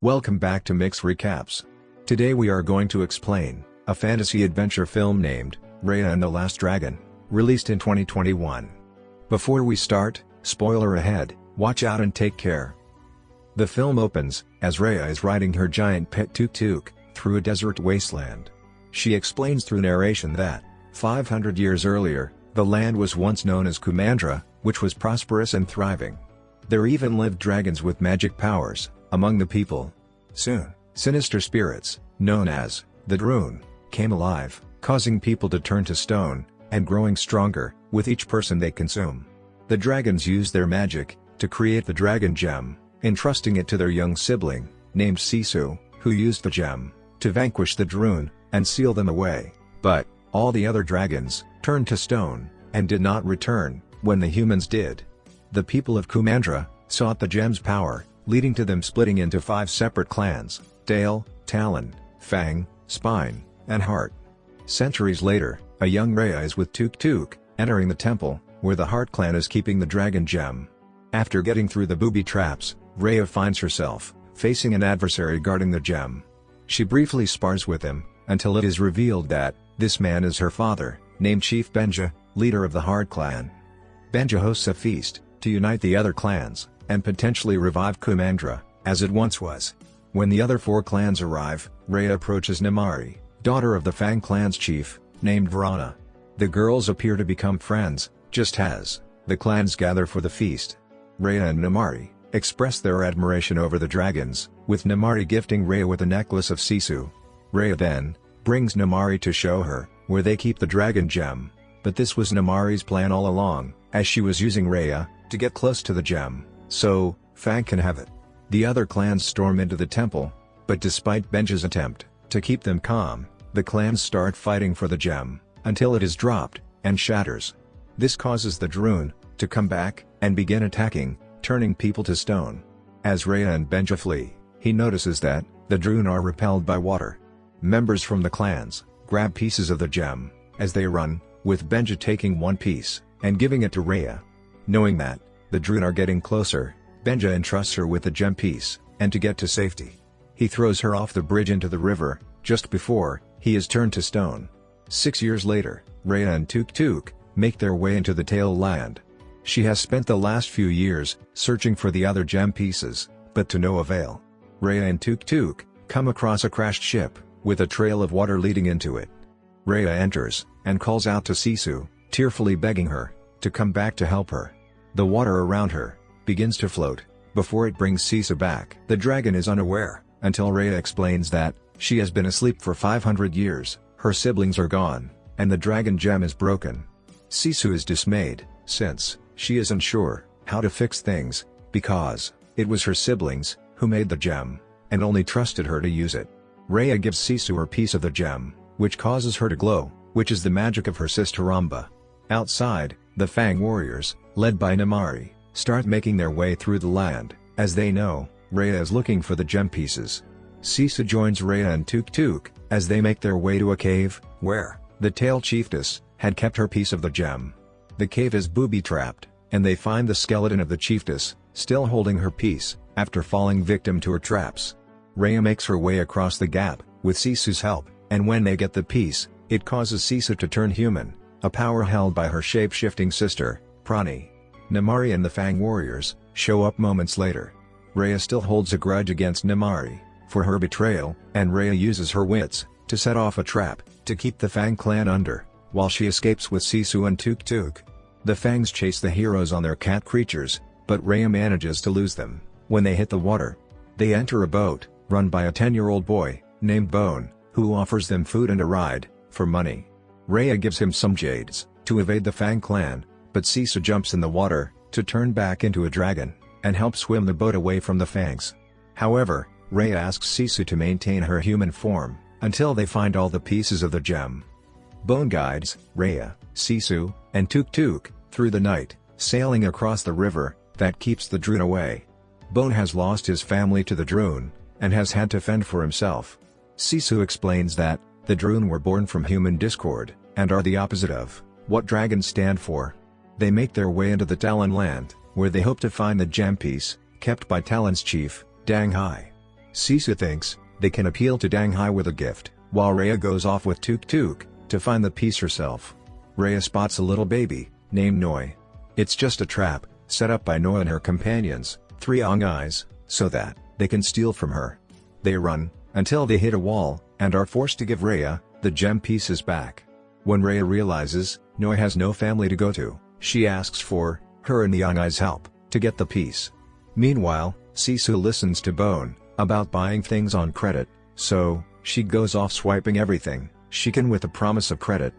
Welcome back to Mix Recaps. Today we are going to explain a fantasy adventure film named Raya and the Last Dragon, released in 2021. Before we start, spoiler ahead, watch out and take care. The film opens as Raya is riding her giant pet tuk-tuk through a desert wasteland. She explains through narration that 500 years earlier, the land was once known as Kumandra, which was prosperous and thriving. There even lived dragons with magic powers among the people. Soon, sinister spirits, known as the Druun, came alive, causing people to turn to stone, and growing stronger with each person they consume. The dragons used their magic to create the dragon gem, entrusting it to their young sibling, named Sisu, who used the gem to vanquish the Druun and seal them away. But all the other dragons turned to stone and did not return when the humans did. The people of Kumandra sought the gem's power, leading to them splitting into 5 separate clans: Tail, Talon, Fang, Spine, and Heart. Centuries later, a young Raya is with Tuk-Tuk, entering the temple, where the Heart clan is keeping the dragon gem. After getting through the booby traps, Raya finds herself facing an adversary guarding the gem. She briefly spars with him, until it is revealed that this man is her father, named Chief Benja, leader of the Heart clan. Benja hosts a feast to unite the other clans, and potentially revive Kumandra, as it once was. When the other 4 clans arrive, Raya approaches Namari, daughter of the Fang clan's chief, named Vrana. The girls appear to become friends, just as the clans gather for the feast. Raya and Namari express their admiration over the dragons, with Namari gifting Raya with a necklace of Sisu. Raya then brings Namari to show her where they keep the dragon gem, but this was Namari's plan all along, as she was using Raya to get close to the gem, so Fang can have it. The other clans storm into the temple, but despite Benja's attempt to keep them calm, the clans start fighting for the gem, until it is dropped and shatters. This causes the Druun to come back and begin attacking, turning people to stone. As Raya and Benja flee, he notices that the Druun are repelled by water. Members from the clans grab pieces of the gem as they run, with Benja taking one piece and giving it to Raya. Knowing that the Druun are getting closer, Benja entrusts her with the gem piece, and to get to safety, he throws her off the bridge into the river, just before he is turned to stone. 6 years later, Raya and Tuk-Tuk make their way into the Tail land. She has spent the last few years searching for the other gem pieces, but to no avail. Raya and Tuk-Tuk come across a crashed ship, with a trail of water leading into it. Raya enters, and calls out to Sisu, tearfully begging her to come back to help her. The water around her begins to float, before it brings Sisu back. The dragon is unaware, until Raya explains that she has been asleep for 500 years, her siblings are gone, and the dragon gem is broken. Sisu is dismayed, since she isn't sure how to fix things, because it was her siblings who made the gem, and only trusted her to use it. Raya gives Sisu her piece of the gem, which causes her to glow, which is the magic of her sister Ramba. Outside, the Fang warriors, led by Namari, start making their way through the land, as they know Raya is looking for the gem pieces. Sisu joins Raya and Tuk-Tuk as they make their way to a cave, where the Tail Chiefess had kept her piece of the gem. The cave is booby-trapped, and they find the skeleton of the chiefess, still holding her piece, after falling victim to her traps. Raya makes her way across the gap, with Sisu's help, and when they get the piece, it causes Sisu to turn human, a power held by her shape-shifting sister, Prani. Namari and the Fang warriors show up moments later. Raya still holds a grudge against Namari for her betrayal, and Raya uses her wits to set off a trap to keep the Fang clan under, while she escapes with Sisu and Tuk-Tuk. The Fangs chase the heroes on their cat creatures, but Raya manages to lose them when they hit the water. They enter a boat run by a 10-year-old boy named Bone, who offers them food and a ride for money. Raya gives him some jades to evade the Fang clan, but Sisu jumps in the water to turn back into a dragon and help swim the boat away from the Fangs. However, Raya asks Sisu to maintain her human form until they find all the pieces of the gem. Bone guides Raya, Sisu, and Tuk-Tuk through the night, sailing across the river that keeps the Druun away. Bone has lost his family to the Druun, and has had to fend for himself. Sisu explains that the Druun were born from human discord, and are the opposite of what dragons stand for. They make their way into the Talon land, where they hope to find the gem piece, kept by Talon's chief, Dang Hai. Sisu thinks they can appeal to Dang Hai with a gift, while Rhea goes off with Tuk Tuk to find the piece herself. Rhea spots a little baby named Noi. It's just a trap set up by Noi and her companions, Three Eyes, so that they can steal from her. They run until they hit a wall and are forced to give Rhea the gem pieces back. When Rhea realizes Noi has no family to go to, she asks for her and the Eyes' help to get the piece. Meanwhile, Sisu listens to Bone about buying things on credit, so she goes off swiping everything she can with the promise of credit.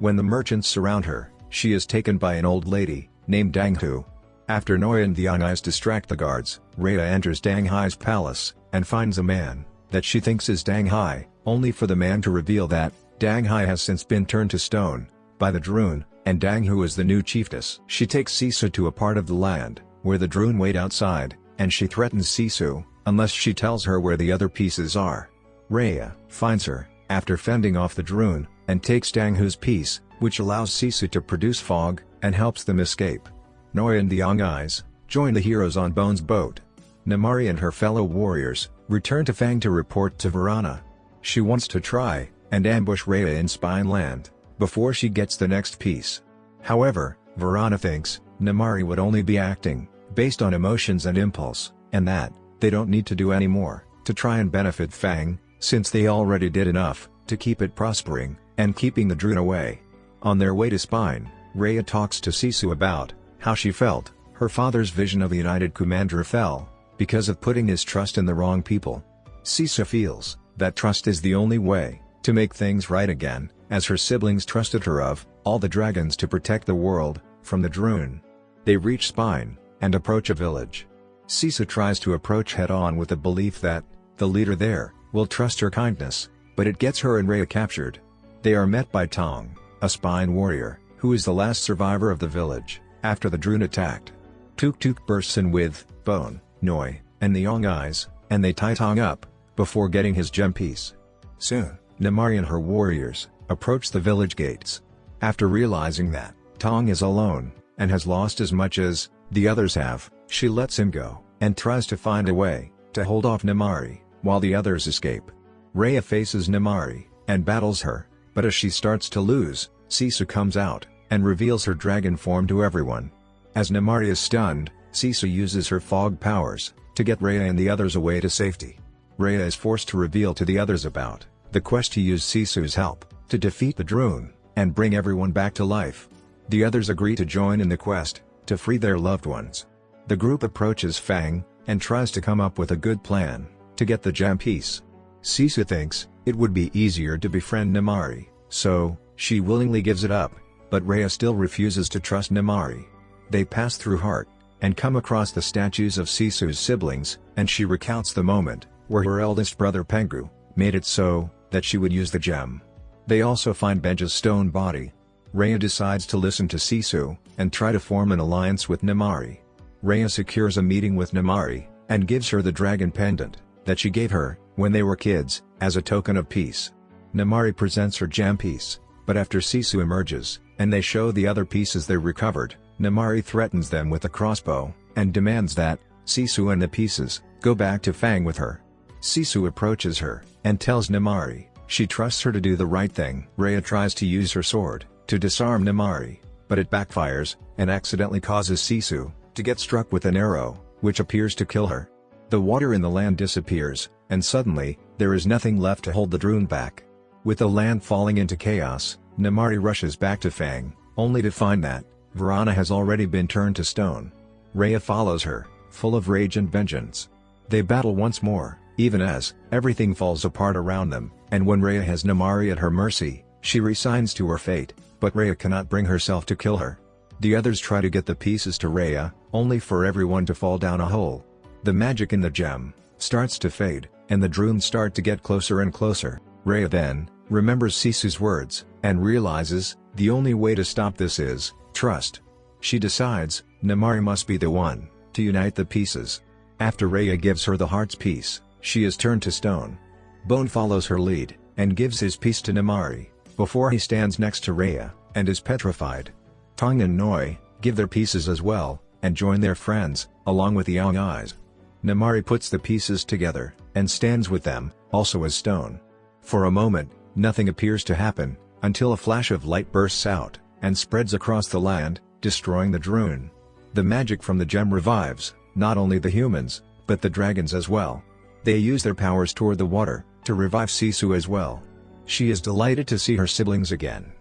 When the merchants surround her, she is taken by an old lady named Dang Hu. After Noi and the Eyes distract the guards, Rhea enters Dang Hai's palace and finds a man that she thinks is Dang Hai, only for the man to reveal that Dang Hai has since been turned to stone by the Druun, and Dang Hu is the new chiefess. She takes Sisu to a part of the land where the Druun wait outside, and she threatens Sisu unless she tells her where the other pieces are. Rhea finds her after fending off the Druun, and takes Dang Hu's piece, which allows Sisu to produce fog and helps them escape. Noi and the Eyes join the heroes on Bone's boat. Namari and her fellow warriors return to Fang to report to Varana. She wants to try and ambush Rhea in Spine Land before she gets the next piece. However, Varana thinks Namari would only be acting based on emotions and impulse, and that they don't need to do any more to try and benefit Fang, since they already did enough to keep it prospering and keeping the Druun away. On their way to Spine, Rhea talks to Sisu about how she felt her father's vision of a united Kumandra fell because of putting his trust in the wrong people. Sisu feels that trust is the only way to make things right again, as her siblings trusted her of all the dragons to protect the world from the Druun. They reach Spine and approach a village. Sisu tries to approach head-on with the belief that the leader there will trust her kindness, but it gets her and Rhea captured. They are met by Tong, a Spine warrior, who is the last survivor of the village after the Druun attacked. Tuk Tuk bursts in with Bone, Noi, and the Eyes, and they tie Tong up before getting his gem piece. Soon, Namari and her warriors approach the village gates. After realizing that Tong is alone and has lost as much as the others have, she lets him go and tries to find a way to hold off Namari while the others escape. Rhea faces Namari and battles her, but as she starts to lose, Sisu comes out and reveals her dragon form to everyone. As Namari is stunned, Sisu uses her fog powers to get Rhea and the others away to safety. Rhea is forced to reveal to the others about the quest to use Sisu's help to defeat the Druun and bring everyone back to life. The others agree to join in the quest to free their loved ones. The group approaches Fang and tries to come up with a good plan to get the gem piece. Sisu thinks it would be easier to befriend Namari, so she willingly gives it up, but Rhea still refuses to trust Namari. They pass through Heart and come across the statues of Sisu's siblings, and she recounts the moment where her eldest brother Pengu made it so that she would use the gem. They also find Benja's stone body. Rhea decides to listen to Sisu and try to form an alliance with Namari. Rhea secures a meeting with Namari and gives her the dragon pendant that she gave her when they were kids as a token of peace. Namari presents her gem piece, but after Sisu emerges and they show the other pieces they recovered, Namari threatens them with a crossbow and demands that Sisu and the pieces go back to Fang with her. Sisu approaches her and tells Namari she trusts her to do the right thing. Rhea tries to use her sword to disarm Namari, but it backfires and accidentally causes Sisu to get struck with an arrow, which appears to kill her. The water in the land disappears, and suddenly, there is nothing left to hold the Druun back. With the land falling into chaos, Namari rushes back to Fang, only to find that Varana has already been turned to stone. Rhea follows her, full of rage and vengeance. They battle once more, even as everything falls apart around them, and when Rhea has Namari at her mercy, she resigns to her fate, but Rhea cannot bring herself to kill her. The others try to get the pieces to Rhea, only for everyone to fall down a hole. The magic in the gem starts to fade, and the Druun start to get closer and closer. Rhea then remembers Sisu's words, and realizes the only way to stop this is trust. She decides Namari must be the one to unite the pieces. After Rhea gives her the heart's piece, she is turned to stone. Bone follows her lead, and gives his piece to Namari, before he stands next to Rhea, and is petrified. Tong and Noi give their pieces as well, and join their friends, along with the Eyes. Namari puts the pieces together, and stands with them, also as stone. For a moment, nothing appears to happen, until a flash of light bursts out, and spreads across the land, destroying the Druun. The magic from the gem revives, not only the humans, but the dragons as well. They use their powers toward the water, to revive Sisu as well. She is delighted to see her siblings again.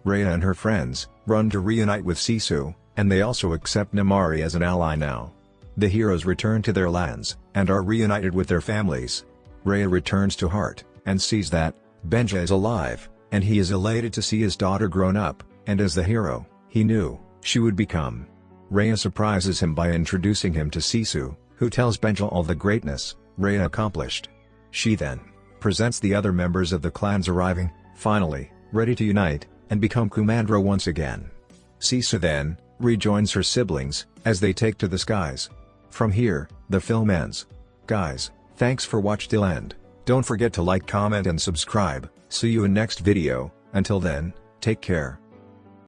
Rhea and her friends run to reunite with Sisu, and they also accept Namari as an ally now. The heroes return to their lands, and are reunited with their families. Rhea returns to Heart, and sees that Benja is alive, and he is elated to see his daughter grown up, and as the hero he knew she would become. Rhea surprises him by introducing him to Sisu, who tells Benja all the greatness Rhea accomplished. She then presents the other members of the clans arriving, finally, ready to unite, and become Kumandra once again. Sisu then rejoins her siblings, as they take to the skies. From here, the film ends. Guys, thanks for watching till end. Don't forget to like, comment and subscribe. See you in next video. Until then, take care.